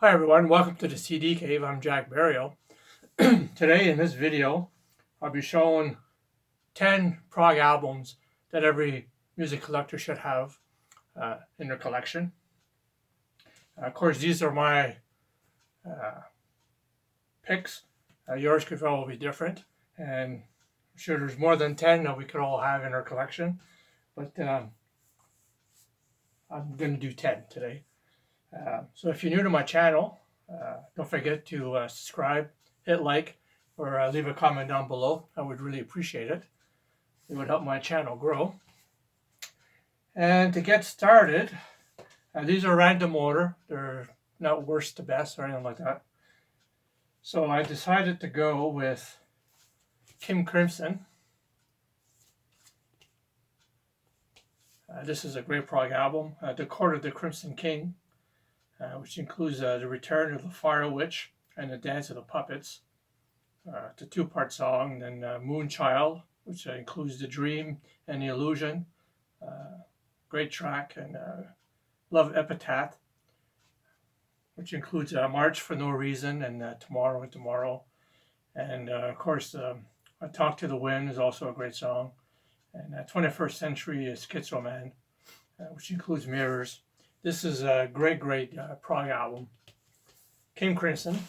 Hi everyone, welcome to the CD Cave. I'm Jack Burial. Today in this video, I'll be showing 10 prog albums that every music collector should have in their collection. Of course, these are my picks. Yours could all be different, and I'm sure there's more than 10 that we could all have in our collection, but I'm going to do 10 today. So if you're new to my channel, don't forget to subscribe, hit like, or leave a comment down below. I would really appreciate it. It would help my channel grow. And to get started, these are random order. They're not worst to best or anything like that. So I decided to go with King Crimson. This is a great prog album, The Court of the Crimson King, which includes The Return of the Fire Witch and The Dance of the Puppets. It's a two-part song. Then Moonchild, which includes The Dream and The Illusion. Great track. And Love Epitaph, which includes March for No Reason and Tomorrow and Tomorrow. And of course, I Talk to the Wind is also a great song. And 21st Century is Schizo Man, which includes Mirrors. This is a great prog album. King Crimson.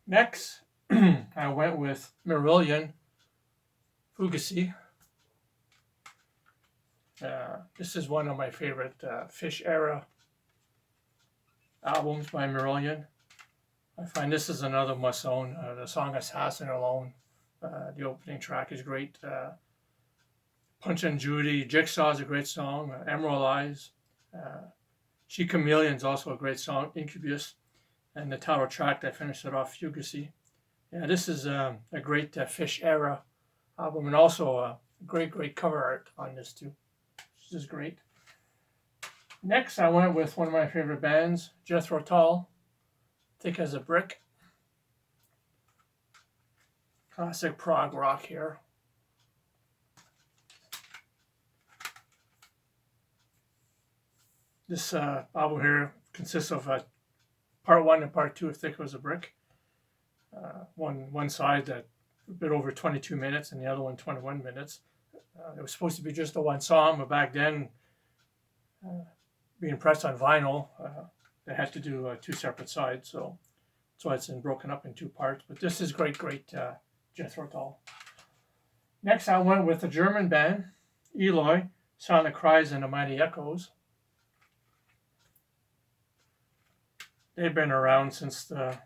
Next, I went with Marillion, Fugazi. This is one of my favorite Fish era albums by Marillion. I find this is another must-own. The song Assassin alone, the opening track is great. Punch and Judy, Jigsaw is a great song. Emerald Eyes. She Chameleon is also a great song. Incubus. And the title track that finished it off, Fugazi. Yeah, this is a great Fish era album, and also a great cover art on this too. This is great. Next, I went with one of my favorite bands, Jethro Tull, Thick as a Brick. Classic prog rock here. This album here consists of part 1 and part 2 of Thick as a Brick. One side that a bit over 22 minutes and the other one 21 minutes. It was supposed to be just the one song, but back then, being pressed on vinyl, they had to do two separate sides, so that's why it's been broken up in two parts. But this is great Jethro Tull. Next, I went with a German band, Eloy, Silent Cries and the Mighty Echoes. They've been around since the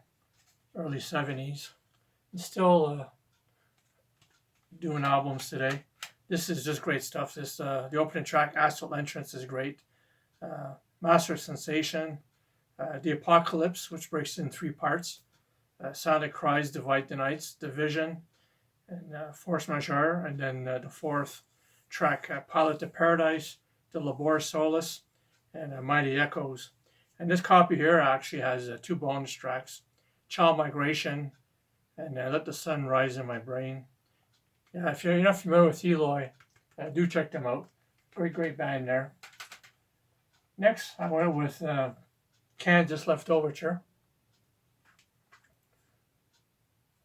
early 70s and still doing albums today. This is just great stuff. The opening track, Astral Entrance, is great. Master Sensation, The Apocalypse, which breaks in three parts. Silent Cries, Divide the Nights, Division, and Force Majeure. And then the fourth track, Pilot to Paradise, The Labor Solace, and Mighty Echoes. And this copy here actually has two bonus tracks, Child Migration and Let the Sun Rise in My Brain. Yeah, if you're not familiar with Eloy, do check them out. Great band there. Next, I went with Kansas Leftoverture.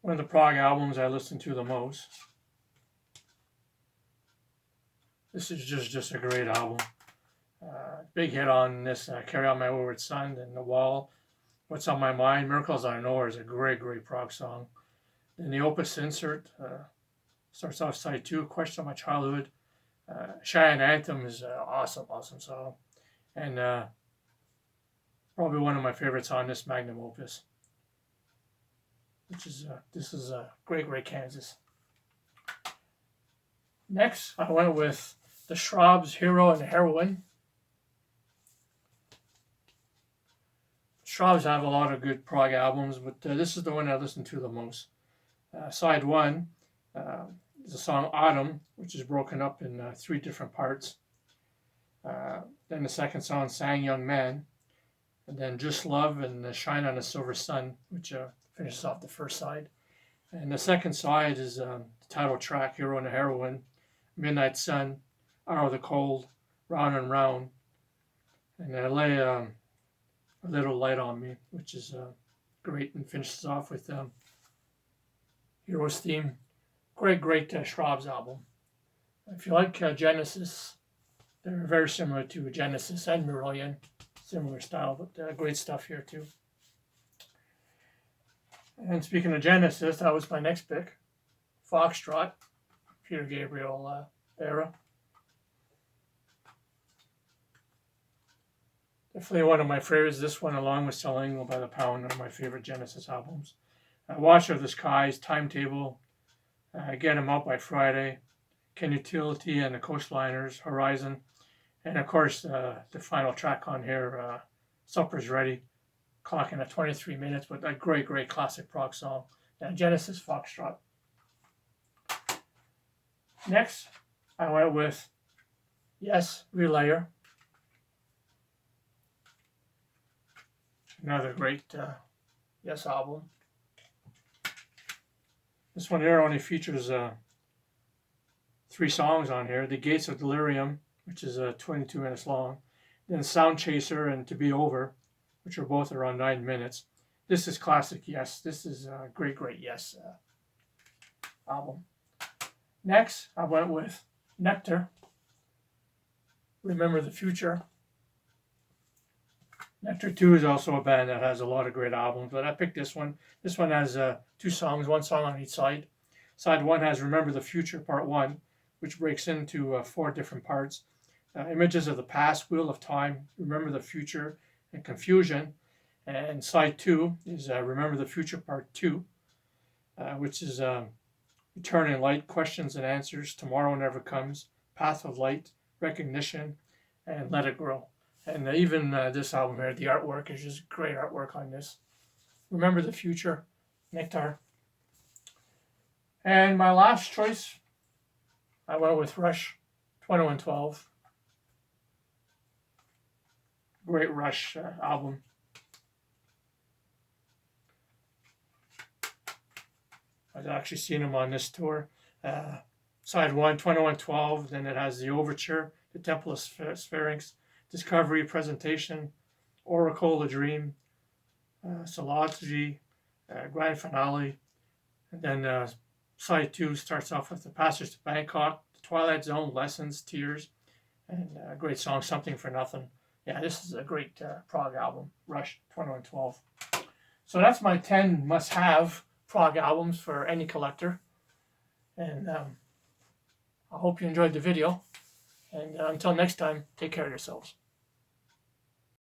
One of the prog albums I listen to the most. This is just a great album. Big hit on this, Carry On My Wayward Son and The Wall. What's on My Mind, Miracles I Know is a great prog song. Then the Opus insert starts off side 2, Question of My Childhood. Cheyenne Anthem is an awesome song. And probably one of my favorites on this magnum opus. This is great Kansas. Next, I went with the Shrubs, Hero and the Heroine. Shrubs have a lot of good prog albums, but this is the one I listen to the most. Side 1 is the song Autumn, which is broken up in 3 different parts. Then the second song, Sang Young Man. And then Just Love and Shine on a Silver Sun, which finishes off the first side. And the second side is the title track, Hero and the Heroine, Midnight Sun, Hour of the Cold, Round and Round. And I lay A Little Light on Me, which is great, and finishes off with Heroes theme. Great Shrubs album. If you like Genesis, they're very similar to Genesis and Marillion. Similar style, but great stuff here too. And speaking of Genesis, that was my next pick. Foxtrot, Peter Gabriel era. Definitely one of my favorites. This one, along with Selling by the Pound, one of my favorite Genesis albums. Watch of the Skies, Timetable, Get 'Em Out by Friday, Can Utility and the Coastliners, Horizon, and of course the final track on here, Supper's Ready, clocking at 23 minutes, but a great classic prog song. Genesis, Foxtrot. Next, I went with Yes, Relayer. Another great Yes album. This one here only features 3 songs on here. The Gates of Delirium, which is 22 minutes long. Then Sound Chaser and To Be Over, which are both around 9 minutes. This is classic Yes. This is a great Yes album. Next, I went with Nectar, Remember the Future. Nectar 2 is also a band that has a lot of great albums, but I picked this one. This one has 2 songs, 1 song on each side. Side 1 has Remember the Future, Part 1, which breaks into 4 different parts. Images of the Past, Wheel of Time, Remember the Future, and Confusion. And side 2 is Remember the Future, Part 2, which is Return in Light, Questions and Answers, Tomorrow Never Comes, Path of Light, Recognition, and Let It Grow. And even this album here, the artwork is just great artwork on this. Remember the Future, Nectar. And my last choice, I went with Rush, 2112. Great Rush album. I've actually seen them on this tour. Side 1, 2112, then it has the Overture, the Temple of Sphinx, Discovery, Presentation, Oracle, The Dream, Solology, Grand Finale, and then side 2 starts off with The Passage to Bangkok, The Twilight Zone, Lessons, Tears, and a great song, Something for Nothing. Yeah, this is a great prog album, Rush, 2112. So that's my 10 must-have prog albums for any collector. And I hope you enjoyed the video. And until next time, take care of yourselves.